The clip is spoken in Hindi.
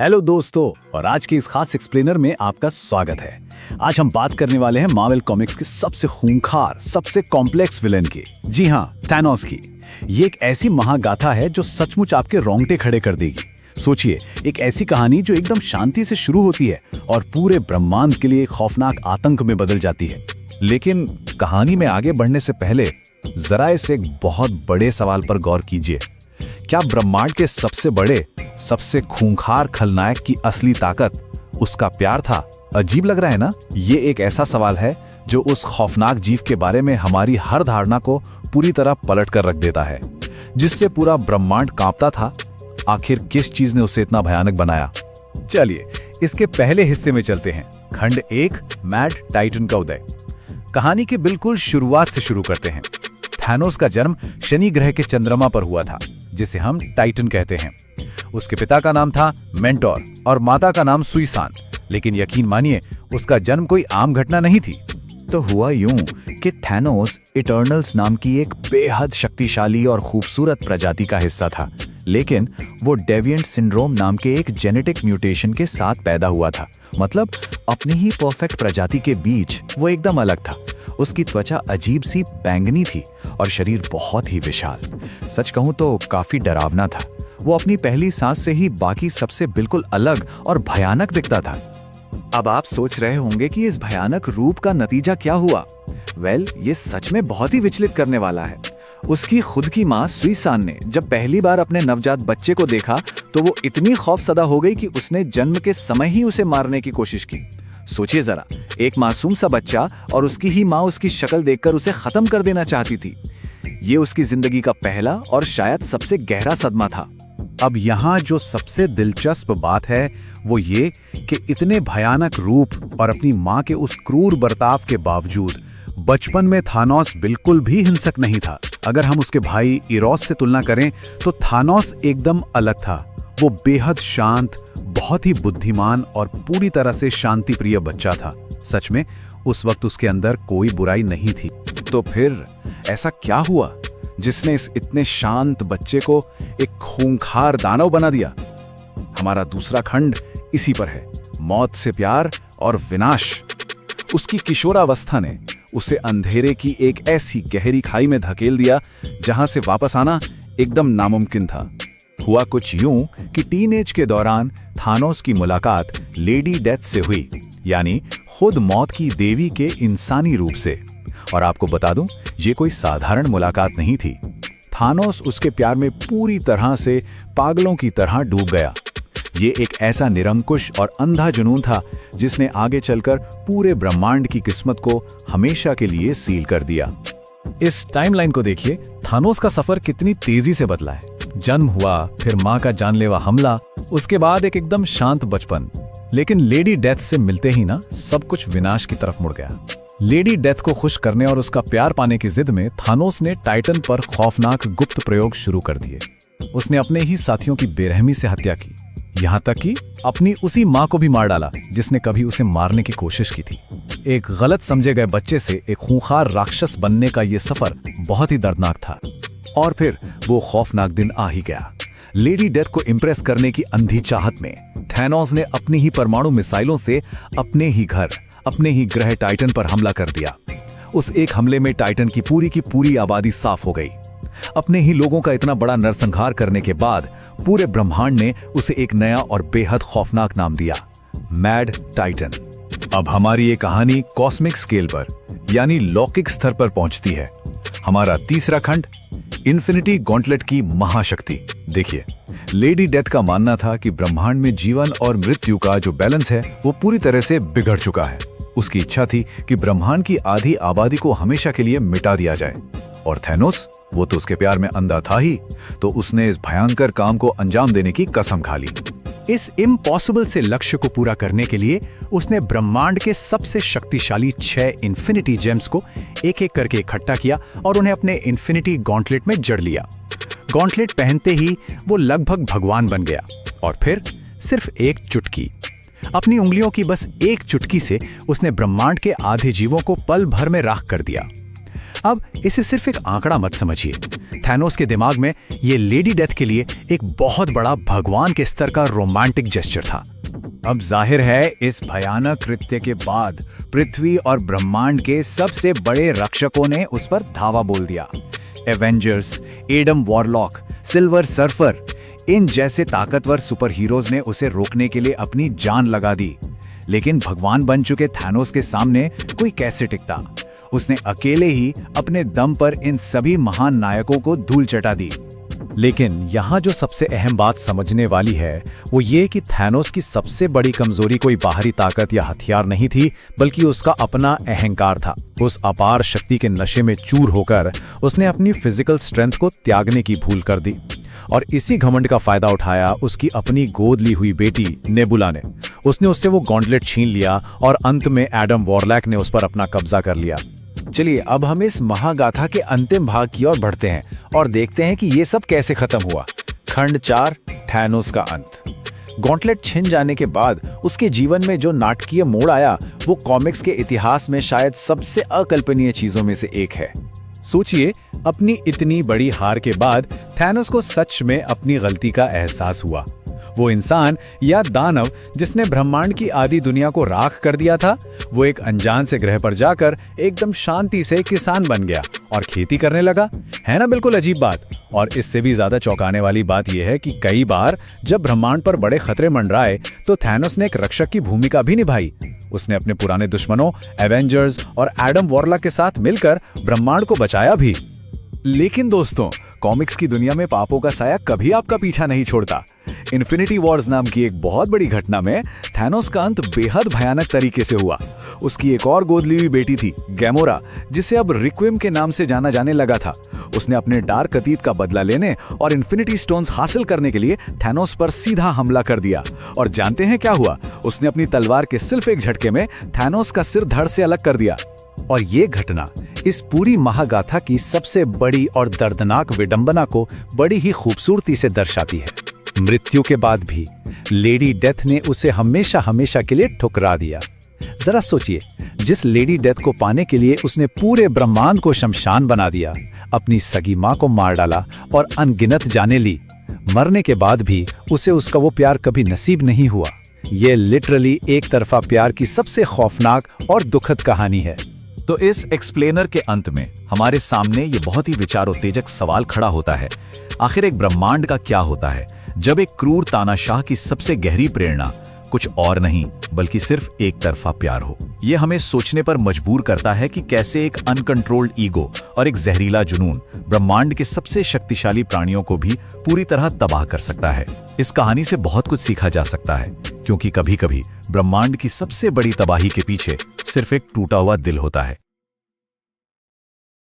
हेलो दोस्तों, और आज के इस खास एक्सप्लेनर में आपका स्वागत है। आज हम बात करने वाले हैं मार्वल कॉमिक्स के सबसे खूंखार, सबसे कॉम्प्लेक्स विलेन की। जी हाँ, थैनोस की। ये एक ऐसी महागाथा है जो सचमुच आपके रोंगटे खड़े कर देगी। सोचिए, एक ऐसी कहानी जो एकदम शांति से शुरू होती है और पूरे ब्रह्मांड के लिए एक खौफनाक आतंक में बदल जाती है। लेकिन कहानी में आगे बढ़ने से पहले जरा इस एक बहुत बड़े सवाल पर गौर कीजिए। क्या ब्रह्मांड के सबसे बड़े, सबसे खूंखार खलनायक की असली ताकत उसका प्यार था? अजीब लग रहा है ना? ये एक ऐसा सवाल है जो उस खौफनाक जीव के बारे में हमारी हर धारणा को पूरी तरह पलट कर रख देता है, जिससे पूरा ब्रह्मांड कांपता था। आखिर किस चीज ने उसे इतना भयानक बनाया? चलिए इसके पहले हिस्से में चलते हैं। खंड 1, मैड टाइटन का उदय। कहानी की बिल्कुल शुरुआत से शुरू करते हैं। थैनोस का जन्म शनि ग्रह के चंद्रमा पर हुआ था, जिसे हम टाइटन कहते हैं। उसके पिता का नाम था मेंटोर और माता का नाम सुइसान। लेकिन यकीन मानिए, उसका जन्म कोई आम घटना नहीं थी। तो हुआ यूं कि थैनोस इटर्नल्स नाम की एक बेहद शक्तिशाली और खूबसूरत प्रजाति का हिस्सा था, लेकिन वो डेविएंट सिंड्रोम नाम के एक जेनेटिक म्यूटेशन के साथ पैदा हुआ था। मतलब अपनी ही परफेक्ट प्रजाति के बीच वो एकदम अलग था। उसकी त्वचा अजीब सी बैंगनी थी और शरीर बहुत ही विशाल। सच कहूं तो काफी डरावना था। वो अपनी पहली सांस से ही बाकी सबसे बिल्कुल अलग और भयानक दिखता था। अब आप सोच रहे होंगे कि इस भयानक रूप का नतीजा क्या हुआ? ये सच में बहुत ही विचलित करने वाला है। उसकी खुद की मां सुइसान ने जब पहली बार अपने नवजात बच्चे को देखा तो वो इतनी खौफसदा हो गई कि उसने जन्म के समय ही उसे मारने की कोशिश की। सोचिए जरा, एक मासूम सा बच्चा और उसकी ही मां उसकी शक्ल देखकर उसे खत्म कर देना चाहती थी। ये उसकी जिंदगी का पहला और शायद सबसे गहरा सदमा था। अब यहाँ जो सबसे दिलचस्प बात है वो ये कि इतने भयानक रूप और अपनी मां के उस क्रूर बर्ताव के बावजूद बचपन में थानोस बिल्कुल भी हिंसक नहीं था। अगर हम उसके भाई इरोस से तुलना करें तो थानोस एकदम अलग था। वो बेहद शांत, बहुत ही बुद्धिमान और पूरी तरह से शांति प्रिय बच्चा था। सच में उस वक्त उसके अंदर कोई बुराई नहीं थी। तो फिर ऐसा क्या हुआ जिसने इस इतने शांत बच्चे को एक खूंखार दानव बना दिया? हमारा दूसरा खंड इसी पर है, मौत से प्यार और विनाश। उसकी किशोरावस्था ने उसे अंधेरे की एक ऐसी गहरी खाई में धकेल दिया जहां से वापस आना एकदम नामुमकिन था। हुआ कुछ यूं कि टीनेज के दौरान थानोस की मुलाकात लेडी डेथ से हुई, यानी खुद मौत की देवी के इंसानी रूप से। और आपको बता दूं, ये कोई साधारण मुलाकात नहीं थी। थानोस उसके प्यार में पूरी तरह से पागलों की तरह डूब गया। ये एक ऐसा निरंकुश और अंधा जुनून था जिसने आगे चलकर पूरे ब्रह्मांड की किस्मत को हमेशा के लिए सील कर दिया। इस टाइमलाइन को देखिए, थानोस का सफर कितनी तेजी से बदला है। जन्म हुआ, फिर मां का जानलेवा हमला, उसके बाद एक एकदम शांत बचपन। लेकिन लेडी डेथ से मिलते ही ना सब कुछ विनाश की तरफ मुड़ गया। लेडी डेथ को खुश करने और उसका प्यार पाने की जिद में थानोस ने टाइटन पर खौफनाक गुप्त प्रयोग शुरू कर दिए। उसने अपने ही साथियों की बेरहमी से हत्या की, यहाँ तक कि अपनी उसी मां को भी मार डाला जिसने कभी उसे मारने की कोशिश की थी। एक गलत समझे गए बच्चे से एक खूंखार राक्षस बनने का ये सफर बहुत ही दर्दनाक था। और फिर वो खौफनाक दिन आ ही गया। लेडी डेथ को इम्प्रेस करने की अंधी चाहत में थैनोस ने अपनी ही परमाणु मिसाइलों से अपने ही घर, अपने ही ग्रह टाइटन पर हमला कर दिया। उस एक हमले में टाइटन की पूरी आबादी साफ हो गई। अपने ही लोगों का इतना बड़ा नरसंहार करने के बाद पूरे ब्रह्मांड ने उसे एक नया और बेहद खौफनाक नाम दिया, मैड टाइटन। अब हमारी ये कहानी कॉस्मिक स्केल पर, यानी लौकिक स्तर पर पहुंचती है। हमारा तीसरा खंड, इन्फिनिटी गॉन्टलेट की महाशक्ति। देखिए, लेडी डेथ का मानना था कि ब्रह्मांड में जीवन और मृत्यु का जो बैलेंस है वो पूरी तरह से बिगड़ चुका है। उसकी इच्छा थी कि ब्रह्मांड की आधी आबादी को हमेशा के लिए मिटा दिया जाए। और थैनोस, वो तो उसके प्यार में अंधा था ही, तो उसने इस भयंकर काम को अंजाम देने की कसम खा ली। इस इम्पॉसिबल से लक्ष्य को पूरा करने के लिए उसने ब्रह्मांड के सबसे शक्तिशाली 6 इन्फिनिटी जेम्स को एक एक करके इकट्ठा किया और उन्हें अपने इन्फिनिटी गॉन्टलेट में जड़ लिया। गॉन्टलेट पहनते ही वो लगभग भगवान बन गया। और फिर सिर्फ एक चुटकी, अपनी उंगलियों की बस एक चुटकी से उसने ब्रह्मांड के आधे जीवों को पल भर में राख कर दिया। अब इसे सिर्फ एक आंकड़ा मत समझिए। थैनोस के दिमाग में ये लेडी डेथ के लिए एक बहुत बड़ा भगवान के स्तर का रोमांटिक जेस्चर था। अब जाहिर है इस भयानक कृत्य के बाद पृथ्वी और ब्रह्मांड के सबसे बड़े रक्षकों ने उस पर धावा बोल दिया। Avengers, Adam Warlock, Silver Surfer, इन जैसे ताकतवर सुपर हीरोज ने उसे रोकने के लिए अपनी जान लगा दी। लेकिन भगवान बन चुके थैनोस के सामने कोई कैसे टिकता। उसने अकेले ही अपने दम पर इन सभी महान नायकों को धूल चटा दी। लेकिन यहाँ जो सबसे अहम बात समझने वाली है वो ये कि थैनोस की सबसे बड़ी कमजोरी कोई बाहरी ताकत या हथियार नहीं थी, बल्कि उसका अपना अहंकार था। उस अपार शक्ति के नशे में चूर होकर उसने अपनी फिजिकल स्ट्रेंथ को त्यागने की भूल कर दी और इसी घमंड का फायदा उठाया उसकी अपनी गोद ली हुई बेटी नेबुला ने। उसने उससे वो गॉन्टलेट छीन लिया और अंत में एडम वॉरलॉक ने उस पर अपना कब्जा कर लिया। चलिए अब हम इस महागाथा के अंतिम भाग की ओर बढ़ते हैं और देखते हैं कि ये सब कैसे खत्म हुआ। खंड 4, थैनोस का अंत। गॉन्टलेट छिन जाने के बाद उसके जीवन में जो नाटकीय मोड़ आया वो कॉमिक्स के इतिहास में शायद सबसे अकल्पनीय चीजों में से एक है। सोचिए, अपनी इतनी बड़ी हार के बाद थैनोस को सच में अपनी गलती का एहसास हुआ। वो इंसान या दानव जिसने ब्रह्मांड की आधी दुनिया को राख कर दिया था, वो एक अनजान से ग्रह पर जाकर एकदम शांति से किसान बन गया और खेती करने लगा। है ना बिल्कुल अजीब बात। और इससे भी ज्यादा चौंकाने वाली बात यह है कि कई बार जब ब्रह्मांड पर बड़े खतरे मंडराए तो थैनोस ने एक रक्षक की भूमिका भी निभाई। उसने अपने पुराने दुश्मनों एवेंजर्स और एडम वॉरलॉक के साथ मिलकर ब्रह्मांड को बचाया भी। लेकिन दोस्तों, कॉमिक्स की दुनिया में पापों का साया कभी आपका पीछा नहीं छोड़ता। इन्फिनिटी वॉर्स नाम की एक बहुत बड़ी घटना में थैनोस का अंत बेहद भयानक तरीके से हुआ। उसकी एक और गोद ली हुई बेटी थी, गैमोरा, जिसे अब रिक्विम के नाम से जाना जाने लगा था। उसने अपने डार्क अतीत का बदला लेने और इन्फिनिटी स्टोन्स हासिल करने के लिए थैनोस पर सीधा हमला कर दिया। और जानते हैं क्या हुआ? उसने अपनी तलवार के सिर्फ एक झटके में थैनोस का सिर धड़ से अलग कर दिया। और ये घटना इस पूरी महागाथा की सबसे बड़ी और दर्दनाक विडंबना को बड़ी ही खूबसूरती से दर्शाती है। मृत्यु के बाद भी लेडी डेथ ने उसे हमेशा हमेशा के लिए ठुकरा दिया। जरा सोचिए, जिस लेडी डेथ को पाने के लिए उसने पूरे ब्रह्मांड को शमशान बना दिया, अपनी सगी मां को मार डाला और अनगिनत जाने ली, मरने के बाद भी उसे उसका वो प्यार कभी नसीब नहीं हुआ। ये लिटरली एक तरफा प्यार की सबसे खौफनाक और दुखद कहानी है। तो इस एक्सप्लेनर के अंत में हमारे सामने ये बहुत ही विचारोत्तेजक सवाल खड़ा होता है। आखिर एक ब्रह्मांड का क्या होता है जब एक क्रूर तानाशाह की सबसे गहरी प्रेरणा कुछ और नहीं बल्कि सिर्फ एक तरफा प्यार हो? ये हमें सोचने पर मजबूर करता है कि कैसे एक अनकंट्रोल्ड ईगो और एक जहरीला जुनून ब्रह्मांड के सबसे शक्तिशाली प्राणियों को भी पूरी तरह तबाह कर सकता है। इस कहानी से बहुत कुछ सीखा जा सकता है, क्योंकि कभी-कभी ब्रह्मांड की सबसे बड़ी तबाही के पीछे सिर्फ एक टूटा हुआ दिल होता है।